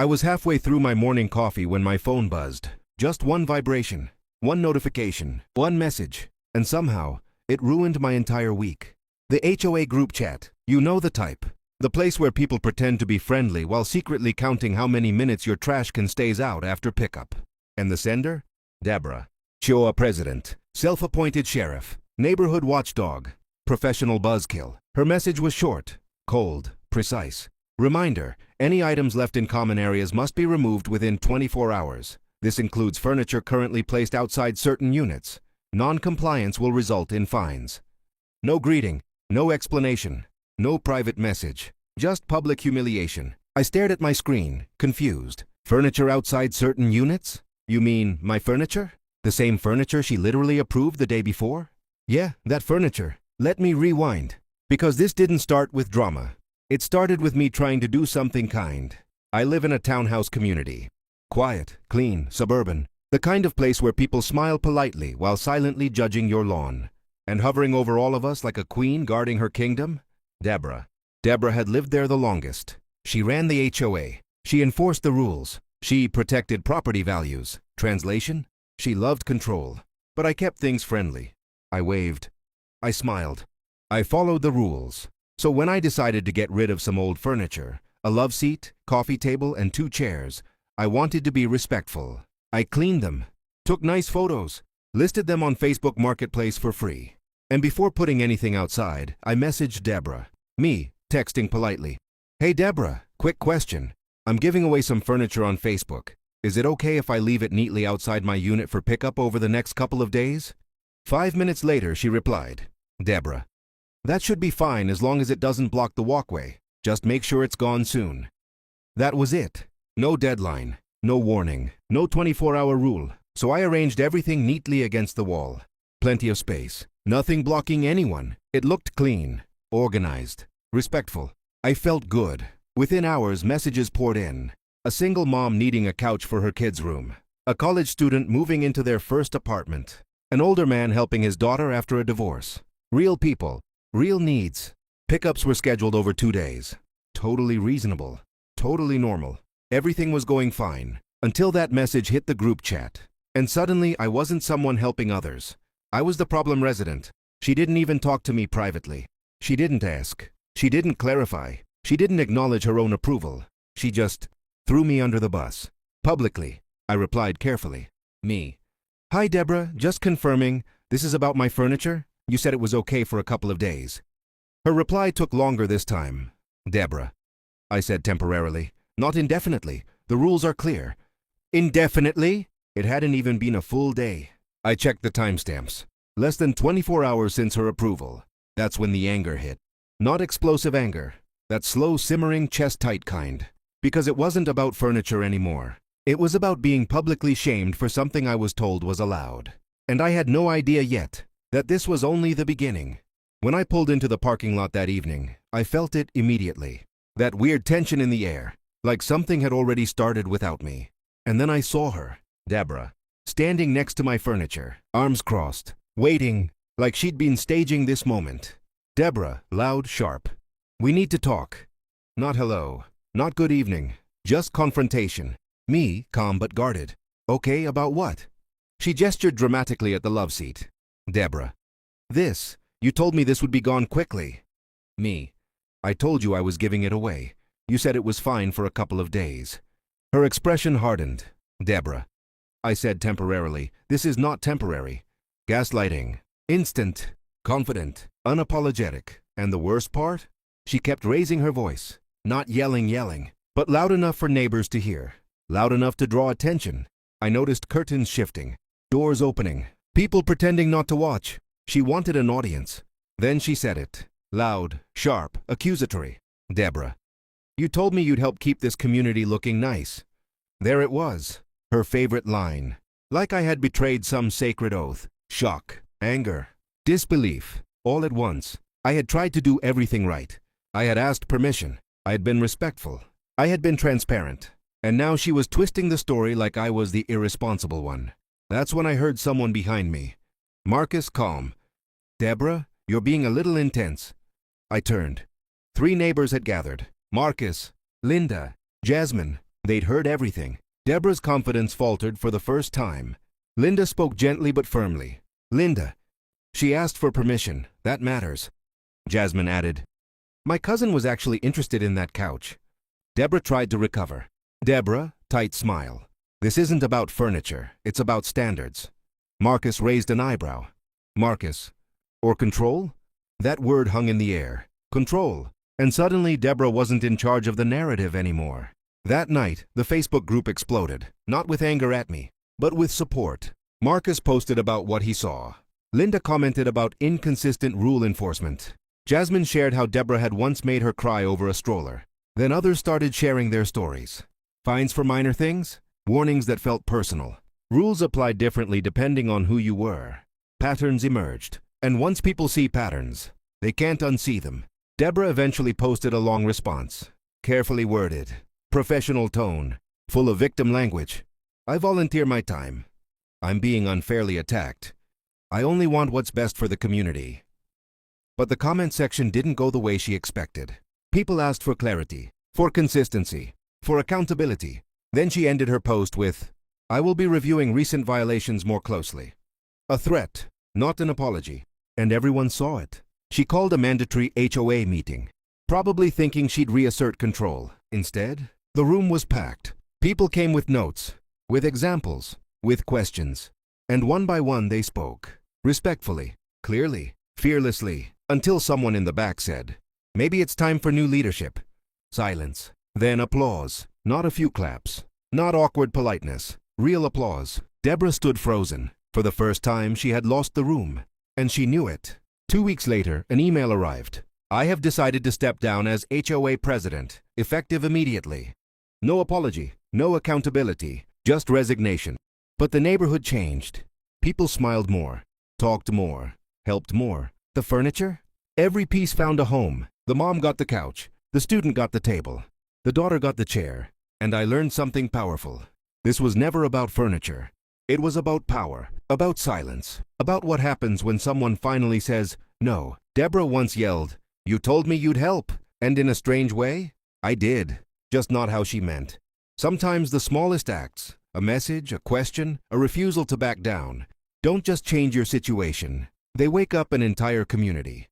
I was halfway through my morning coffee when my phone buzzed. Just one vibration, one notification, one message, and somehow, it ruined my entire week. The HOA group chat, you know the type. The place where people pretend to be friendly while secretly counting how many minutes your trash can stays out after pickup. And the sender? Deborah. HOA president, self-appointed sheriff, neighborhood watchdog, professional buzzkill. Her message was short, cold, precise. Reminder, any items left in common areas must be removed within 24 hours. This includes furniture currently placed outside certain units. Non-compliance will result in fines. No greeting, no explanation, no private message, just public humiliation. I stared at my screen, confused. Furniture outside certain units? You mean my furniture? The same furniture she literally approved the day before? Yeah, that furniture. Let me rewind. Because this didn't start with drama. It started with me trying to do something kind. I live in a townhouse community. Quiet, clean, suburban. The kind of place where people smile politely while silently judging your lawn. And hovering over all of us like a queen guarding her kingdom? Deborah. Deborah had lived there the longest. She ran the HOA. She enforced the rules. She protected property values. Translation? She loved control. But I kept things friendly. I waved. I smiled. I followed the rules. So when I decided to get rid of some old furniture, a love seat, coffee table, and 2 chairs, I wanted to be respectful. I cleaned them, took nice photos, listed them on Facebook Marketplace for free. And before putting anything outside, I messaged Deborah. Me, texting politely. Hey Deborah, quick question. I'm giving away some furniture on Facebook. Is it okay if I leave it neatly outside my unit for pickup over the next couple of days? 5 minutes later, she replied. Deborah. That should be fine as long as it doesn't block the walkway. Just make sure it's gone soon. That was it. No deadline, no warning, no 24-hour rule. So I arranged everything neatly against the wall. Plenty of space. Nothing blocking anyone. It looked clean, organized, respectful. I felt good. Within hours, messages poured in. A single mom needing a couch for her kids' room. A college student moving into their first apartment. An older man helping his daughter after a divorce. Real people. Real needs. Pickups were scheduled over 2 days. Totally reasonable. Totally normal. Everything was going fine. Until that message hit the group chat. And suddenly, I wasn't someone helping others. I was the problem resident. She didn't even talk to me privately. She didn't ask. She didn't clarify. She didn't acknowledge her own approval. She just threw me under the bus. Publicly. I replied carefully. Me. Hi Deborah, just confirming. This is about my furniture? You said it was okay for a couple of days. Her reply took longer this time. Deborah. I said temporarily. Not indefinitely. The rules are clear. Indefinitely? It hadn't even been a full day. I checked the timestamps. Less than 24 hours since her approval. That's when the anger hit. Not explosive anger. That slow, simmering, chest-tight kind. Because it wasn't about furniture anymore. It was about being publicly shamed for something I was told was allowed. And I had no idea yet that this was only the beginning. When I pulled into the parking lot that evening, I felt it immediately. That weird tension in the air, like something had already started without me. And then I saw her, Deborah, standing next to my furniture, arms crossed, waiting, like she'd been staging this moment. Deborah, loud, sharp. We need to talk. Not hello, not good evening, just confrontation. Me, calm but guarded. Okay, about what? She gestured dramatically at the love seat. Deborah. This. You told me this would be gone quickly. Me. I told you I was giving it away. You said it was fine for a couple of days. Her expression hardened. Deborah. I said temporarily. This is not temporary. Gaslighting. Instant. Confident. Unapologetic. And the worst part? She kept raising her voice. Not yelling, but loud enough for neighbors to hear. Loud enough to draw attention. I noticed curtains shifting. Doors opening. People pretending not to watch. She wanted an audience. Then she said it. Loud, sharp, accusatory. Deborah. You told me you'd help keep this community looking nice. There it was. Her favorite line. Like I had betrayed some sacred oath. Shock, anger, disbelief, all at once. I had tried to do everything right. I had asked permission. I had been respectful. I had been transparent. And now she was twisting the story like I was the irresponsible one. That's when I heard someone behind me. Marcus, calm. Deborah, you're being a little intense. I turned. 3 neighbors had gathered. Marcus, Linda, Jasmine. They'd heard everything. Deborah's confidence faltered for the first time. Linda spoke gently but firmly. Linda. She asked for permission. That matters. Jasmine added, my cousin was actually interested in that couch. Deborah tried to recover. Deborah, tight smile. This isn't about furniture. It's about standards. Marcus raised an eyebrow. Marcus. Or control? That word hung in the air. Control. And suddenly Deborah wasn't in charge of the narrative anymore. That night, the Facebook group exploded, not with anger at me, but with support. Marcus posted about what he saw. Linda commented about inconsistent rule enforcement. Jasmine shared how Deborah had once made her cry over a stroller. Then others started sharing their stories. Fines for minor things? Warnings that felt personal. Rules applied differently depending on who you were. Patterns emerged. And once people see patterns, they can't unsee them. Deborah eventually posted a long response. Carefully worded. Professional tone. Full of victim language. I volunteer my time. I'm being unfairly attacked. I only want what's best for the community. But the comment section didn't go the way she expected. People asked for clarity, for consistency, for accountability. Then she ended her post with, I will be reviewing recent violations more closely. A threat, not an apology. And everyone saw it. She called a mandatory HOA meeting, probably thinking she'd reassert control. Instead, the room was packed. People came with notes, with examples, with questions. And one by one they spoke. Respectfully, clearly, fearlessly, until someone in the back said, maybe it's time for new leadership. Silence. Then applause. Not a few claps. Not awkward politeness. Real applause. Deborah stood frozen. For the first time, she had lost the room. And she knew it. 2 weeks later, an email arrived. I have decided to step down as HOA president, effective immediately. No apology, no accountability, just resignation. But the neighborhood changed. People smiled more, talked more, helped more. The furniture? Every piece found a home. The mom got the couch. The student got the table. The daughter got the chair. And I learned something powerful. This was never about furniture. It was about power, about silence, about what happens when someone finally says, no. Deborah once yelled, you told me you'd help. And in a strange way, I did. Just not how she meant. Sometimes the smallest acts, a message, a question, a refusal to back down, don't just change your situation. They wake up an entire community.